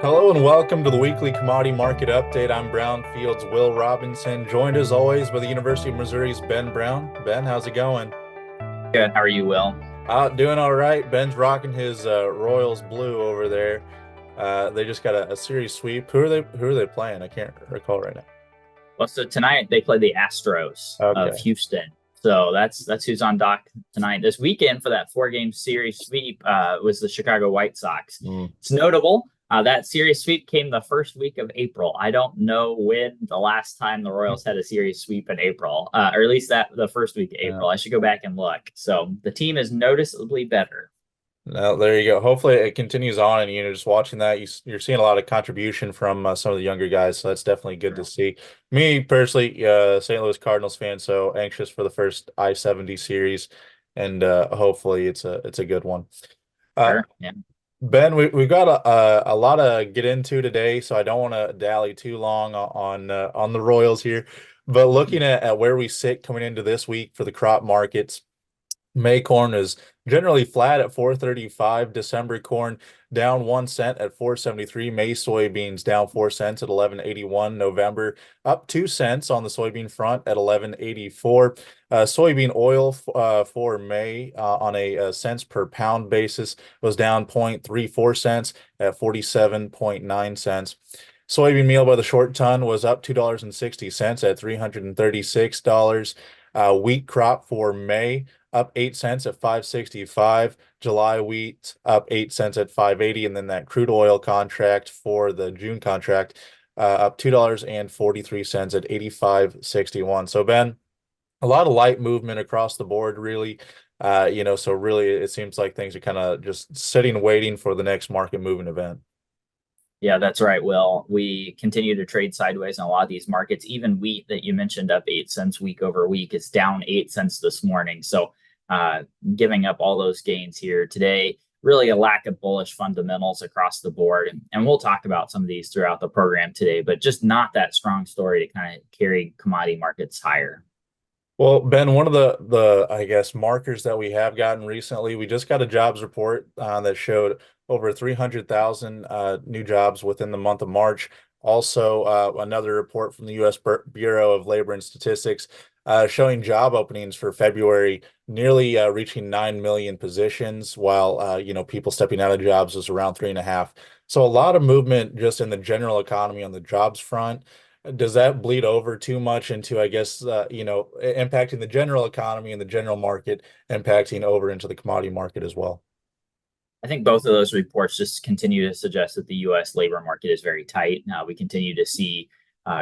Hello and welcome to the weekly commodity market update. I'm Brownfield's Will Robinson, joined as always by the University of Missouri's Ben Brown. Ben, how's it going? Good. How are you, Will? Doing all right. Ben's rocking his Royals blue over there. They just got a series sweep. Who are they playing? I can't recall right now. Well, so tonight they play the Astros of Okay. Houston. So that's who's on dock tonight. This weekend for that four-game series sweep was the Chicago White Sox. Mm, It's notable that series sweep came the first week of April. I don't know when the last time the Royals had a series sweep in April, or at least that the first week of yeah. April. I should go back and look. So the team is noticeably better. Now, there you go. Hopefully it continues on, and just watching that, you're seeing a lot of contribution from some of the younger guys, so that's definitely good to Sure. see. Me personally, St. Louis Cardinals fan, so anxious for the first I-70 series, and hopefully it's a good one. Uh, Sure. Yeah. Ben, we've got a lot to get into today, so I don't want to dally too long on the Royals here. But looking at where we sit coming into this week for the crop markets. May corn is generally flat at 435. December corn down 1 cent at 473. May soybeans down 4 cents at 1181. November up 2 cents on the soybean front at 1184. Soybean oil for May on a cents per pound basis was down 0.34 cents at 47.9 cents. Soybean meal by the short ton was up $2.60 at $336. Wheat crop for May up 8 cents at 565. July wheat up 8 cents at 580, and then that crude oil contract for the June contract up $2.43 at 85.61. So Ben, a lot of light movement across the board, really. So really it seems like things are kind of just sitting waiting for the next market moving event. Yeah, that's right, Will. We continue to trade sideways in a lot of these markets. Even wheat that you mentioned up 8 cents week over week is down 8 cents this morning. So giving up all those gains here today, really a lack of bullish fundamentals across the board. And we'll talk about some of these throughout the program today, but just not that strong story to kind of carry commodity markets higher. Well, Ben, one of the I guess markers that we have gotten recently, we just got a jobs report that showed over 300,000 new jobs within the month of March. Also, another report from the U.S. Bureau of Labor and Statistics showing job openings for February nearly reaching 9 million positions, while people stepping out of jobs was around 3.5. So a lot of movement just in the general economy on the jobs front. Does that bleed over too much into, I guess, impacting the general economy and the general market, impacting over into the commodity market as well? I think both of those reports just continue to suggest that the U.S. labor market is very tight. We continue to see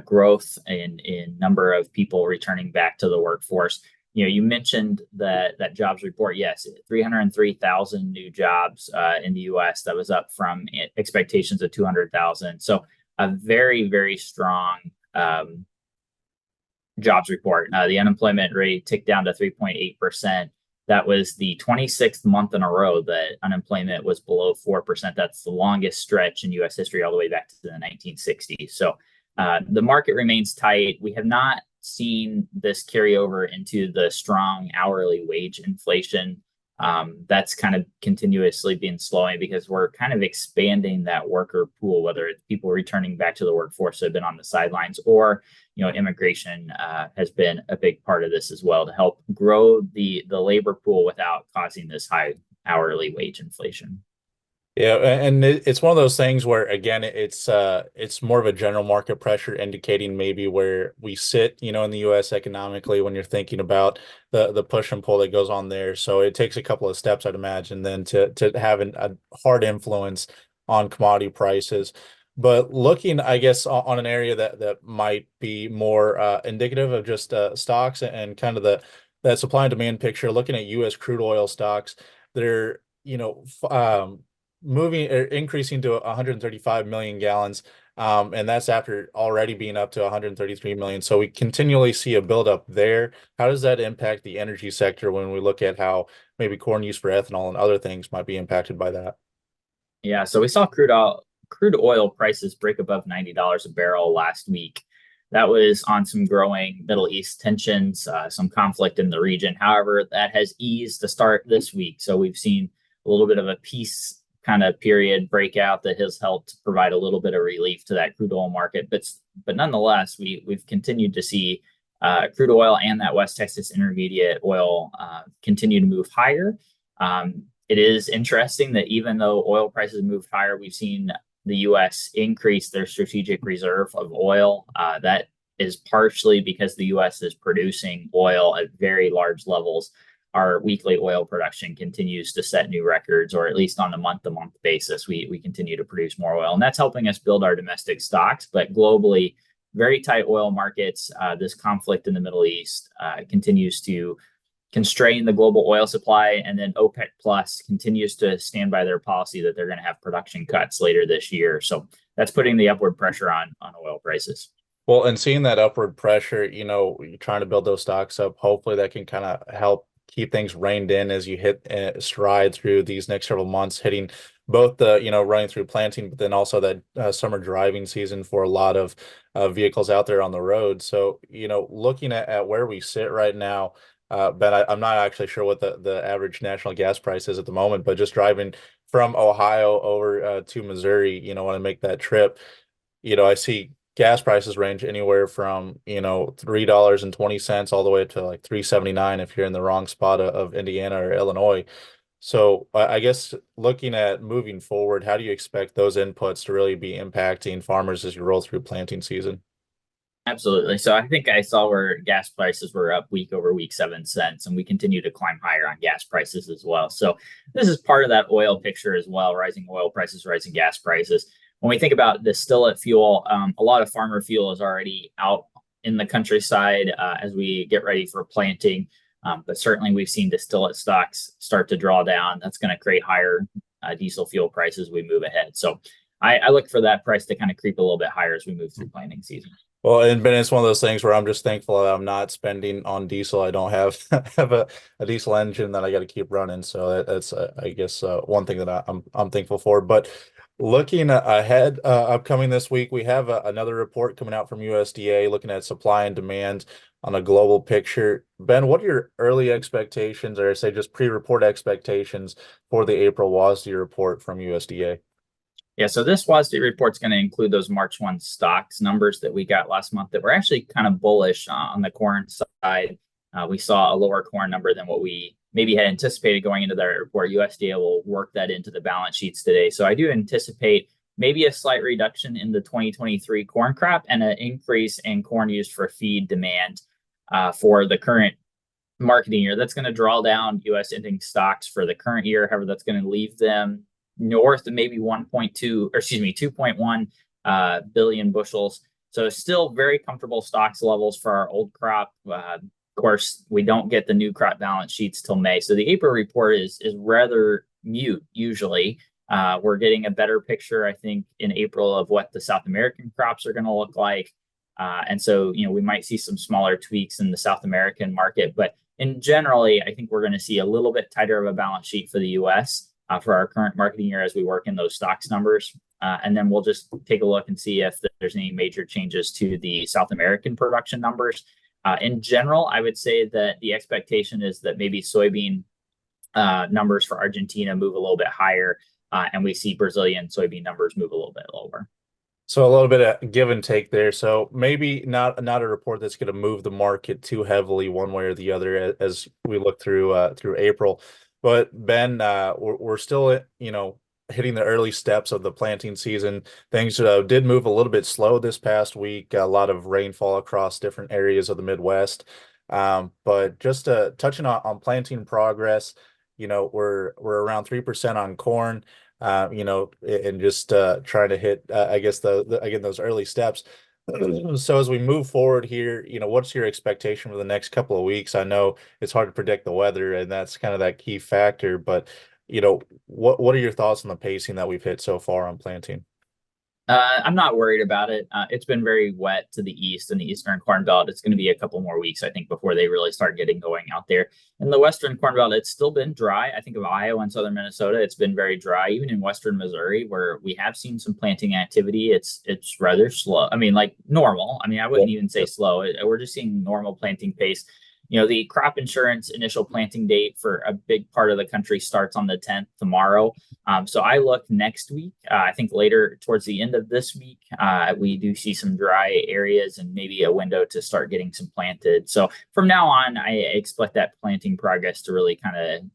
growth in number of people returning back to the workforce. You mentioned that jobs report. Yes, 303,000 new jobs in the U.S. That was up from expectations of 200,000. So a very, very strong jobs report. The unemployment rate ticked down to 3.8%. That was the 26th month in a row that unemployment was below 4%. That's the longest stretch in US history, all the way back to the 1960s. So the market remains tight. We have not seen this carry over into the strong hourly wage inflation. That's kind of continuously been slowing because we're kind of expanding that worker pool, whether it's people returning back to the workforce that have been on the sidelines, or immigration has been a big part of this as well to help grow the labor pool without causing this high hourly wage inflation. Yeah, and it's one of those things where again it's more of a general market pressure indicating maybe where we sit, in the US economically when you're thinking about the push and pull that goes on there. So it takes a couple of steps, I'd imagine, then to have a hard influence on commodity prices. But looking, I guess, on an area that might be more indicative of just stocks and kind of that supply and demand picture, looking at US crude oil stocks, they're moving or increasing to 135 million gallons. And that's after already being up to 133 million. So we continually see a buildup there. How does that impact the energy sector when we look at how maybe corn use for ethanol and other things might be impacted by that? Yeah, so we saw crude oil prices break above $90 a barrel last week. That was on some growing Middle East tensions, some conflict in the region. However, that has eased to start this week. So we've seen a little bit of a peace kind of period breakout that has helped provide a little bit of relief to that crude oil market. But nonetheless, we've continued to see crude oil and that West Texas Intermediate oil continue to move higher. It is interesting that even though oil prices moved higher, we've seen the U.S. increase their strategic reserve of oil. That is partially because the U.S. is producing oil at very large levels. Our weekly oil production continues to set new records, or at least on a month-to-month basis, we continue to produce more oil. And that's helping us build our domestic stocks. But globally, very tight oil markets. This conflict in the Middle East continues to constrain the global oil supply. And then OPEC Plus continues to stand by their policy that they're going to have production cuts later this year. So that's putting the upward pressure on oil prices. Well, and seeing that upward pressure, you're trying to build those stocks up. Hopefully that can kind of help keep things reined in as you hit stride through these next several months, hitting both the, running through planting, but then also that summer driving season for a lot of vehicles out there on the road. So, looking at where we sit right now, Ben, I'm not actually sure what the average national gas price is at the moment, but just driving from Ohio over to Missouri, when I make that trip, I see gas prices range anywhere from, $3.20 all the way up to like 3.79 if you're in the wrong spot of Indiana or Illinois. So I guess looking at moving forward, how do you expect those inputs to really be impacting farmers as you roll through planting season? Absolutely. So I think I saw where gas prices were up week over week 7 cents, and we continue to climb higher on gas prices as well. So this is part of that oil picture as well: rising oil prices, rising gas prices. When we think about distillate fuel, a lot of farmer fuel is already out in the countryside as we get ready for planting. But certainly we've seen distillate stocks start to draw down. That's going to create higher diesel fuel prices as we move ahead. So I look for that price to kind of creep a little bit higher as we move through planting season. Well, and Ben, it's one of those things where I'm just thankful that I'm not spending on diesel. I don't have have a diesel engine that I got to keep running. So that's I guess one thing that I'm thankful for. But looking ahead, upcoming this week, we have another report coming out from USDA looking at supply and demand on a global picture. Ben, what are your early expectations, or say just pre-report expectations for the April WASDE report from USDA? Yeah, so this WASDE report is going to include those March 1 stocks numbers that we got last month that were actually kind of bullish on the corn side. We saw a lower corn number than what we maybe had anticipated going into that report. USDA will work that into the balance sheets today. So I do anticipate maybe a slight reduction in the 2023 corn crop and an increase in corn used for feed demand for the current marketing year. That's going to draw down U.S. ending stocks for the current year. However, that's going to leave them north of maybe 2.1 billion bushels. So still very comfortable stocks levels for our old crop. Of course, we don't get the new crop balance sheets till May. So the April report is rather mute usually. We're getting a better picture, I think, in April of what the South American crops are going to look like. And so, we might see some smaller tweaks in the South American market. But in generally, I think we're going to see a little bit tighter of a balance sheet for the U.S. For our current marketing year as we work in those stocks numbers. And then we'll just take a look and see if there's any major changes to the South American production numbers. In general, I would say that the expectation is that maybe soybean numbers for Argentina move a little bit higher, and we see Brazilian soybean numbers move a little bit lower. So a little bit of give and take there. So maybe not a report that's going to move the market too heavily one way or the other as we look through April. But Ben, we're still, hitting the early steps of the planting season. Things did move a little bit slow this past week. A lot of rainfall across different areas of the Midwest. But just touching on planting progress, we're around 3% on corn. And just trying to hit, I guess again those early steps. So as we move forward here, what's your expectation for the next couple of weeks? I know it's hard to predict the weather, and that's kind of that key factor. But what are your thoughts on the pacing that we've hit so far on planting? I'm not worried about it. It's been very wet to the east in the eastern corn belt. It's going to be a couple more weeks, I think, before they really start getting going out there. In the western corn belt, it's still been dry. I think of Iowa and southern Minnesota, it's been very dry. Even in western Missouri, where we have seen some planting activity, it's rather slow. I mean, like normal. I mean, I wouldn't even say slow. We're just seeing normal planting pace. The crop insurance initial planting date for a big part of the country starts on the 10th tomorrow. So I look next week. I think later towards the end of this week, we do see some dry areas and maybe a window to start getting some planted. So from now on, I expect that planting progress to really kind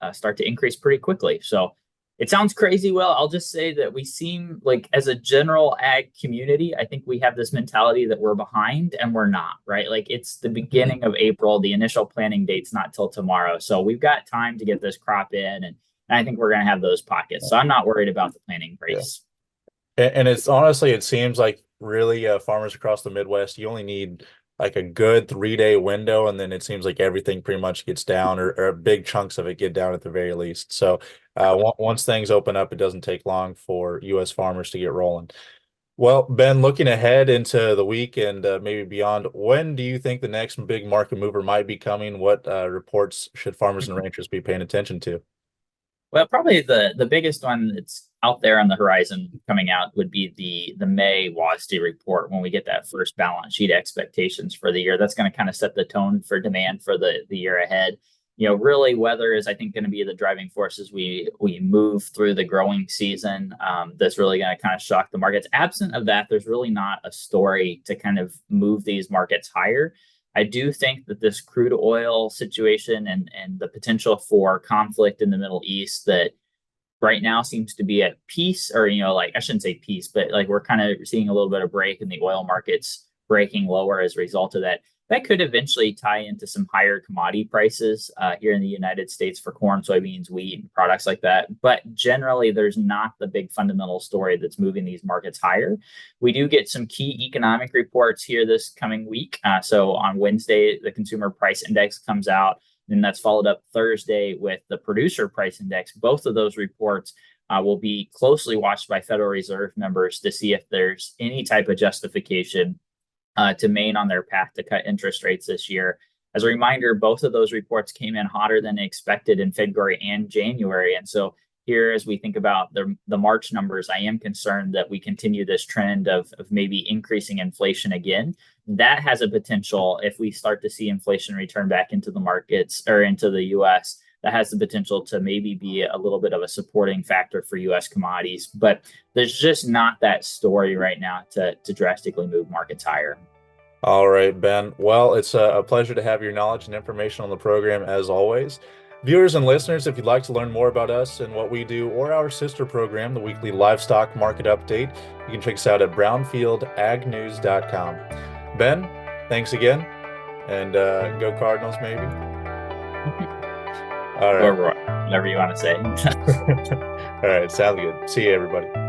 of start to increase pretty quickly. So it sounds crazy. Well, I'll just say that we seem like, as a general ag community, I think we have this mentality that we're behind, and we're not, right? Like, it's the beginning of April. The initial planting date's not till tomorrow. So we've got time to get this crop in. And I think we're going to have those pockets. So I'm not worried about the planting Yeah. race. And it's honestly, it seems like really farmers across the Midwest, you only need like a good 3 day window, and then it seems like everything pretty much gets down, or big chunks of it get down at the very least. So once things open up, it doesn't take long for U.S. farmers to get rolling. Well, Ben, looking ahead into the week and maybe beyond, when do you think the next big market mover might be coming? What reports should farmers and ranchers be paying attention to? Well, probably the biggest one that's out there on the horizon coming out would be the May WASDE report, when we get that first balance sheet expectations for the year. That's going to kind of set the tone for demand for the year ahead. Really, weather is, I think, going to be the driving force as we move through the growing season. That's really going to kind of shock the markets. Absent of that, there's really not a story to kind of move these markets higher. I do think that this crude oil situation and the potential for conflict in the Middle East, that right now seems to be at peace, or, like, I shouldn't say peace, but like, we're kind of seeing a little bit of break in the oil markets breaking lower as a result of that. That could eventually tie into some higher commodity prices here in the United States for corn, soybeans, wheat, and products like that. But generally, there's not the big fundamental story that's moving these markets higher. We do get some key economic reports here this coming week. So on Wednesday, the Consumer Price Index comes out, and that's followed up Thursday with the Producer Price Index. Both of those reports will be closely watched by Federal Reserve members to see if there's any type of justification to Maine on their path to cut interest rates this year. As a reminder, both of those reports came in hotter than expected in February and January. And so here, as we think about the March numbers, I am concerned that we continue this trend of maybe increasing inflation again. That has a potential, if we start to see inflation return back into the markets or into the US, that has the potential to maybe be a little bit of a supporting factor for U.S. commodities. But there's just not that story right now to drastically move markets higher. All right, Ben. Well, it's a pleasure to have your knowledge and information on the program as always. Viewers and listeners, if you'd like to learn more about us and what we do, or our sister program, the weekly livestock market update, you can check us out at brownfieldagnews.com. Ben, thanks again, and go Cardinals, maybe. All right. Or whatever you want to say. All right, sounds good. See you, everybody.